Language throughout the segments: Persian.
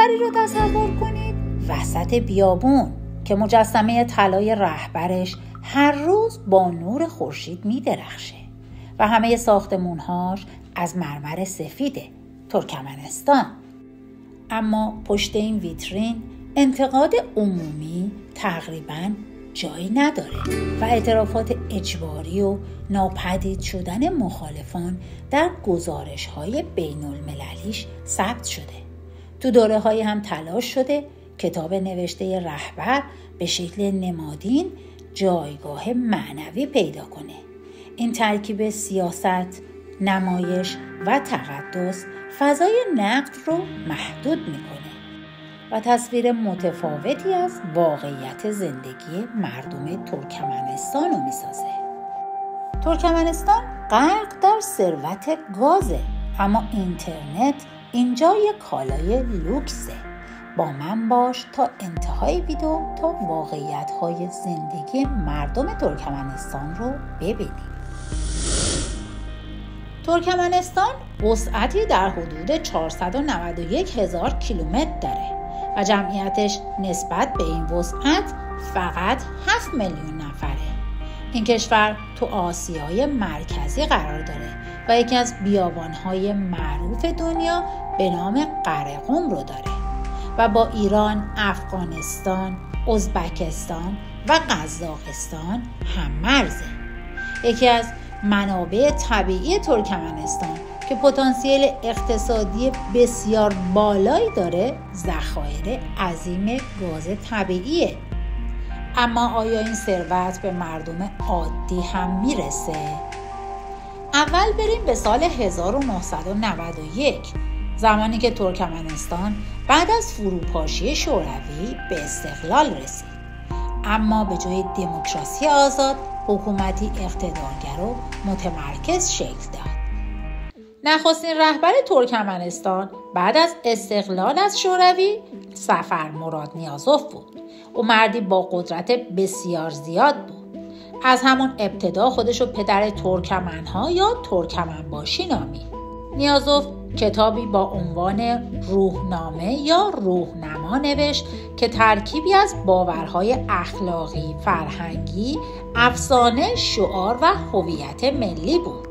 کشوری رو تصور کنید وسط بیابون که مجسمه طلای رهبرش هر روز با نور خورشید می‌درخشه و همه ساختمون‌هاش از مرمر سفیده، ترکمنستان. اما پشت این ویترین انتقاد عمومی تقریباً جایی نداره و اعترافات اجباری و ناپدید شدن مخالفان در گزارش‌های بین‌المللیش ثبت شده. تو دوره‌های هم تلاش شده کتاب نوشته رهبر به شکل نمادین جایگاه معنوی پیدا کنه. این ترکیب سیاست، نمایش و تقدس فضای نقد رو محدود میکنه و تصویر متفاوتی از واقعیت زندگی مردم ترکمنستان رو میسازه. ترکمنستان غرق در ثروت گازه، اما اینترنت اینجا یک کالای لوکسه. با من باش تا انتهای ویدیو تا واقعیت‌های زندگی مردم ترکمنستان رو ببینیم. ترکمنستان وسعتی در حدود 491,000 کیلومتر داره و جمعیتش نسبت به این وسعت فقط 7 میلیون نفره. این کشور تو آسیای مرکزی قرار داره و یکی از بیابان‌های معروف دنیا به نام قره‌قم رو داره و با ایران، افغانستان، ازبکستان و قزاقستان هم مرزه. یکی از منابع طبیعی ترکمنستان که پتانسیل اقتصادی بسیار بالایی داره ذخایر عظیم گاز طبیعیه. اما آیا این ثروت به مردم عادی هم میرسه؟ اول بریم به سال 1991، زمانی که ترکمنستان بعد از فروپاشی شوروی به استقلال رسید. اما به جای دموکراسی آزاد، حکومتی اقتدارگر و متمرکز شکل داد. نخستین رهبر ترکمنستان بعد از استقلال از شوروی صفرمراد نیازوف بود. او مردی با قدرت بسیار زیاد بود. از همون ابتدا خودشو پدر ترکمنها یا ترکمنباشی نامید. نیازوف کتابی با عنوان روحنامه یا روحنما نوشت که ترکیبی از باورهای اخلاقی، فرهنگی، افسانه، شعار و هویت ملی بود.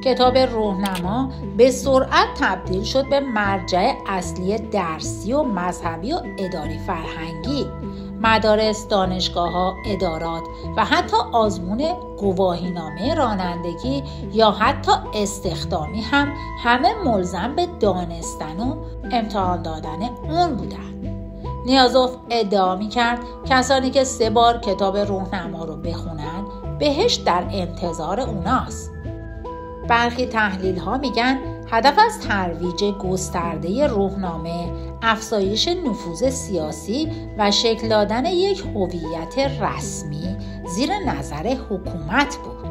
کتاب روحنما به سرعت تبدیل شد به مرجع اصلی درسی و مذهبی و اداری فرهنگی. مدارس، دانشگاه‌ها، ادارات و حتی آزمون گواهینامه رانندگی یا حتی استخدامی هم همه ملزم به دانستن و امتحان دادن اون بودن. نیازوف ادعا می‌کرد کسانی که 3 بار کتاب روحنما رو بخونن بهشت در انتظار اوناست. برخی تحلیل‌ها میگن هدف از ترویج گسترده روحنامه افزایش نفوذ سیاسی و شکل دادن یک هویت رسمی زیر نظر حکومت بود،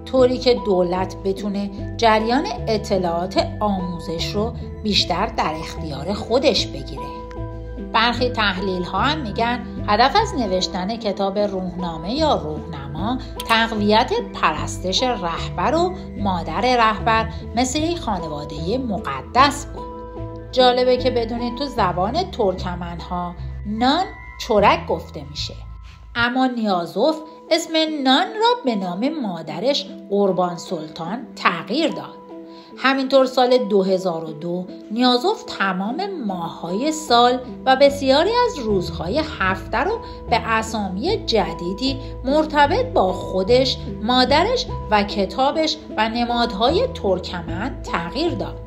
طوری که دولت بتونه جریان اطلاعات آموزش رو بیشتر در اختیار خودش بگیره. برخی تحلیل‌ها هم میگن هدف از نوشتن کتاب روحنامه یا روحنما تقویت پرستش رهبر و مادر رهبر مثل یک خانواده مقدس بود. جالبه که بدونید تو زبان ترکمنها نان چرک گفته میشه، اما نیازوف اسم نان را به نام مادرش قربان سلطان تغییر داد. همینطور سال 2002 نیازوف تمام ماه‌های سال و بسیاری از روزهای هفته رو به اسامی جدیدی مرتبط با خودش، مادرش و کتابش و نمادهای ترکمن تغییر داد.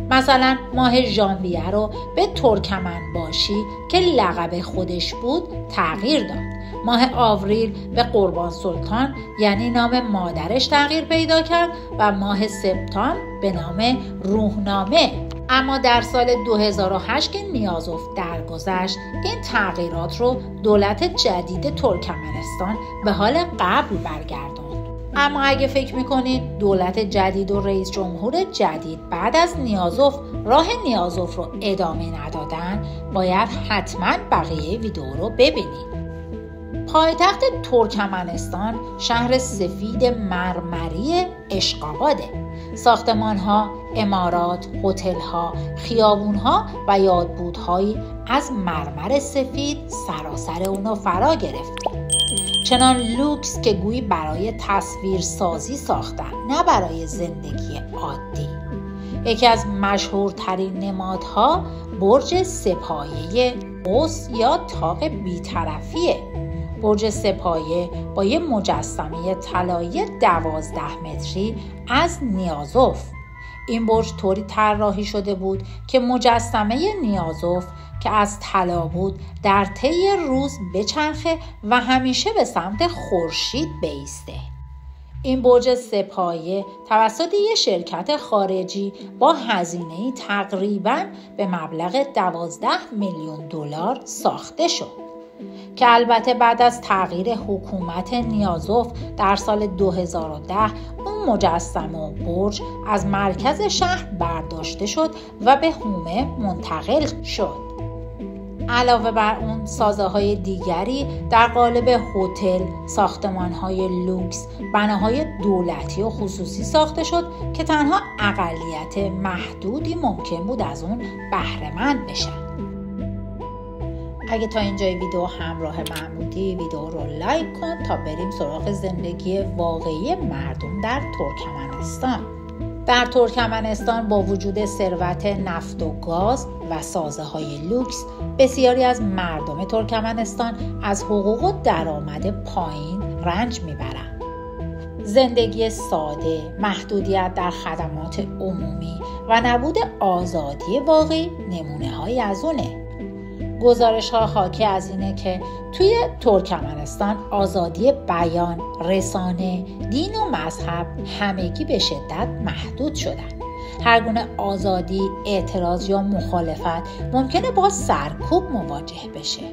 مثلا ماه ژانویه رو به ترکمنباشی که لقب خودش بود تغییر داد. ماه آوریل به قربان سلطان یعنی نام مادرش تغییر پیدا کرد و ماه سپتامبر به نام روحنامه. اما در سال 2008 که نیازوف درگذشت این تغییرات رو دولت جدید ترکمنستان به حال قبل برگرداند. اما اگه فکر میکنید دولت جدید و رئیس جمهور جدید بعد از نیازوف راه نیازوف رو ادامه ندادن، باید حتما بقیه ویدیو رو ببینید. پایتخت ترکمنستان شهر سفید مرمری اشقاباده. ساختمان‌ها، عمارات، هتل‌ها، خیابون‌ها و یادبودهایی از مرمر سفید سراسر اونو فرا گرفته. چنان لوکس که گویی برای تصویرسازی ساختن، نه برای زندگی عادی. یکی از مشهورترین نمادها برج سه‌پایه قوس یا طاق بی‌طرفیه. برج سه‌پایه با یک مجسمه طلایی 12 متری از نیازوف. این برج طوری طراحی شده بود که مجسمه نیازوف که از طلا بود در طی روز بچرخه و همیشه به سمت خورشید بایسته. این برج سه‌پایه توسط یک شرکت خارجی با هزینه‌ای تقریباً به مبلغ 12 میلیون دلار ساخته شد که البته بعد از تغییر حکومت نیازوف در سال 2010 اون مجسمه و برج از مرکز شهر برداشته شد و به حومه منتقل شد. علاوه بر اون سازه‌های دیگری در قالب هتل، ساختمان‌های لوکس، بناهای دولتی و خصوصی ساخته شد که تنها اقلیت محدودی ممکن بود از اون بهره‌مند بشن. اگه تا اینجای ویدیو همراه من بودی، ویدیو رو لایک کن تا بریم سراغ زندگی واقعی مردم در ترکمنستان. در ترکمنستان با وجود ثروت نفت و گاز و سازه‌های لوکس، بسیاری از مردم ترکمنستان از حقوق و درآمد پایین رنج میبرند. زندگی ساده، محدودیت در خدمات عمومی و نبود آزادی واقعی نمونه‌هایی از اونه. گزارش‌ها حاکی از اینه که توی ترکمنستان آزادی بیان، رسانه، دین و مذهب همگی به شدت محدود شدن. هر گونه آزادی، اعتراض یا مخالفت ممکنه با سرکوب مواجه بشه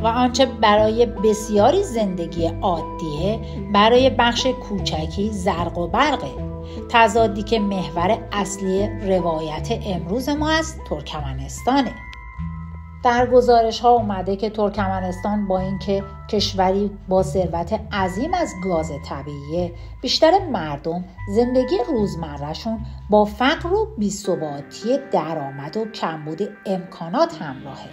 و آنچه برای بسیاری زندگی عادیه، برای بخش کوچکی زرق و برقه. تضادی که محور اصلی روایت امروز ما از ترکمنستانه. در گزارش‌ها اومده که ترکمنستان با اینکه کشوری با ثروت عظیم از گاز طبیعیه، بیشتر مردم زندگی روزمره‌شون با فقر و بی‌ثباتی درآمد و کمبود امکانات همراهه.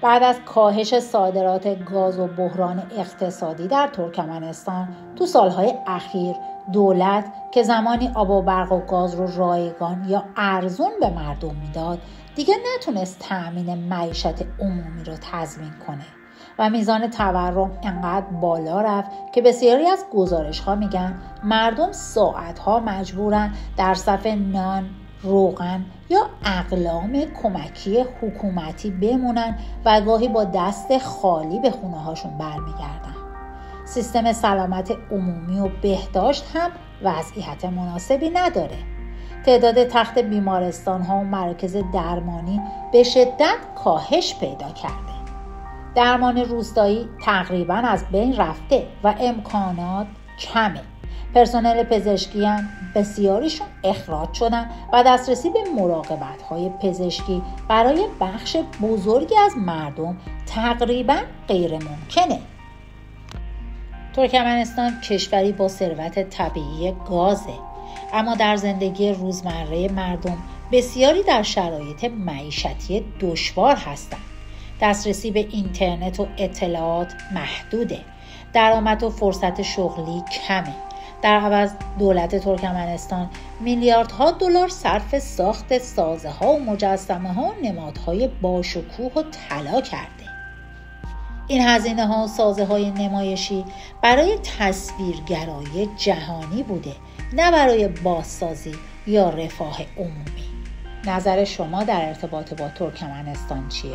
بعد از کاهش صادرات گاز و بحران اقتصادی در ترکمنستان تو سالهای اخیر، دولت که زمانی آب و برق و گاز رو رایگان یا ارزون به مردم میداد، دیگه نتونست تأمین معیشت عمومی رو تضمین کنه و میزان تورم انقدر بالا رفت که بسیاری از گزارش‌ها میگن مردم ساعت‌ها مجبورن در صف نان، روغن یا اقلام کمکی حکومتی بمونن و گاهی با دست خالی به خونه‌هاشون برمیگردن. سیستم سلامت عمومی و بهداشت هم وضعیت مناسبی نداره. تعداد تخت بیمارستان‌ها و مراکز درمانی به شدت کاهش پیدا کرده. درمان روستایی تقریباً از بین رفته و امکانات کمه. پرسنل پزشکی هم بسیاریشون اخراج شدن و دسترسی به مراقبت‌های پزشکی برای بخش بزرگی از مردم تقریباً غیر ممکنه. ترکمنستان کشوری با ثروت طبیعی گازه، اما در زندگی روزمره مردم بسیاری در شرایط معیشتی دشوار هستند. دسترسی به اینترنت و اطلاعات محدوده. درآمد و فرصت شغلی کمه. در عوض دولت ترکمنستان میلیاردها دلار صرف ساخت سازه‌ها و مجسمه‌ها و نمادهای باشکوه و طلا کرده. این هزینه‌ها و سازه‌های نمایشی برای تصویرگرایی جهانی بوده، نه برای بازسازی یا رفاه عمومی. نظر شما در ارتباط با ترکمنستان چیه؟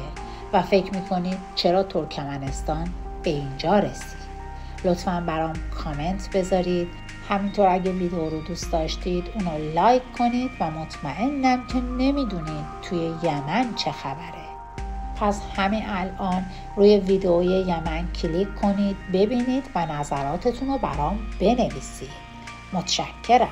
و فکر میکنید چرا ترکمنستان به اینجا رسید؟ لطفاً برام کامنت بذارید. همینطور اگه ویدیو رو دوست داشتید اونو لایک کنید و مطمئنم که نمیدونید توی یمن چه خبره. پس همین الان روی ویدیوی یمن کلیک کنید، ببینید و نظراتتون رو برام بنویسید. متشکرم.